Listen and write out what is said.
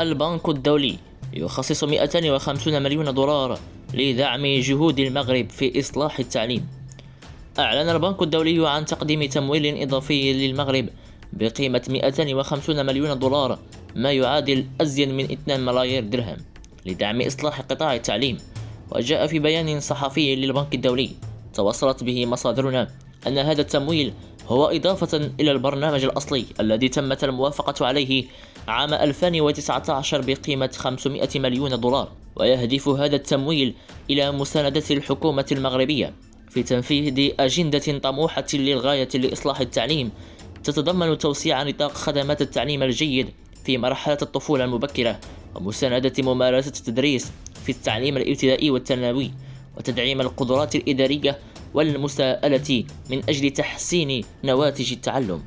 البنك الدولي يخصص 250 مليون دولار لدعم جهود المغرب في إصلاح التعليم. أعلن البنك الدولي عن تقديم تمويل إضافي للمغرب بقيمة 250 مليون دولار، ما يعادل أزيد من 2 ملايير درهم، لدعم إصلاح قطاع التعليم. وجاء في بيان صحفي للبنك الدولي توصلت به مصادرنا أن هذا التمويل هو إضافة إلى البرنامج الأصلي الذي تمت الموافقة عليه عام 2019 بقيمة 500 مليون دولار، ويهدف هذا التمويل إلى مساندة الحكومة المغربية في تنفيذ أجندة طموحة للغاية لإصلاح التعليم، تتضمن توسيع نطاق خدمات التعليم الجيد في مرحلة الطفولة المبكرة، ومساندة ممارسة التدريس في التعليم الابتدائي والثانوي، وتدعيم القدرات الإدارية والمساءلة من أجل تحسين نواتج التعلم.